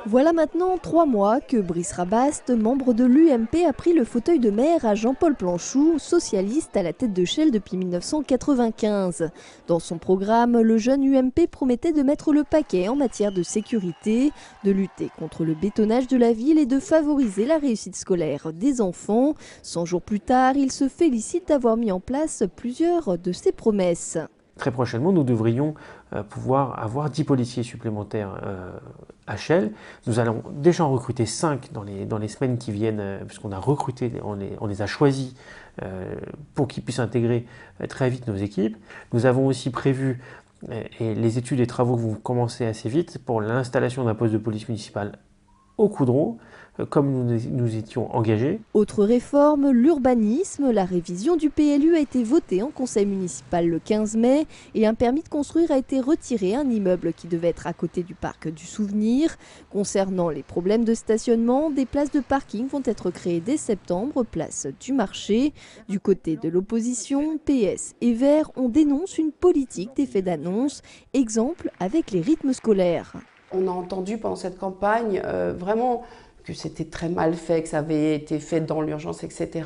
Voilà maintenant 3 mois que Brice Rabaste, membre de l'UMP, a pris le fauteuil de maire à Jean-Paul Planchou, socialiste à la tête de Chelles depuis 1995. Dans son programme, le jeune UMP promettait de mettre le paquet en matière de sécurité, de lutter contre le bétonnage de la ville et de favoriser la réussite scolaire des enfants. 100 jours plus tard, il se félicite d'avoir mis en place plusieurs de ses promesses. Très prochainement, nous devrions pouvoir avoir 10 policiers supplémentaires à Chelles. Nous allons déjà en recruter 5 dans les semaines qui viennent, puisqu'on a recruté, on les a choisis pour qu'ils puissent intégrer très vite nos équipes. Nous avons aussi prévu, et les études et travaux vont commencer assez vite, pour l'installation d'un poste de police municipale au Coudreau, comme nous étions engagés. Autre réforme, l'urbanisme. La révision du PLU a été votée en conseil municipal le 15 mai et un permis de construire a été retiré à un immeuble qui devait être à côté du parc du Souvenir. Concernant les problèmes de stationnement, des places de parking vont être créées dès septembre, place du marché. Du côté de l'opposition, PS et Verts, on dénonce une politique d'effet d'annonce, exemple avec les rythmes scolaires. On a entendu pendant cette campagne vraiment que c'était très mal fait, que ça avait été fait dans l'urgence, etc.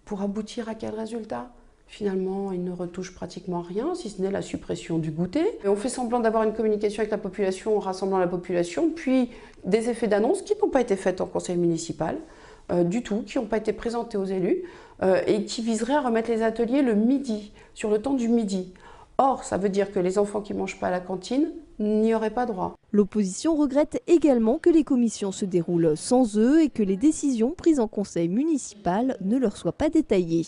Pour aboutir à quel résultat? Finalement, ils ne retouchent pratiquement rien, si ce n'est la suppression du goûter. Et on fait semblant d'avoir une communication avec la population en rassemblant la population, puis des effets d'annonce qui n'ont pas été faits en conseil municipal du tout, qui n'ont pas été présentés aux élus et qui viseraient à remettre les ateliers le midi, sur le temps du midi. Or, ça veut dire que les enfants qui ne mangent pas à la cantine n'y auraient pas droit. L'opposition regrette également que les commissions se déroulent sans eux et que les décisions prises en conseil municipal ne leur soient pas détaillées.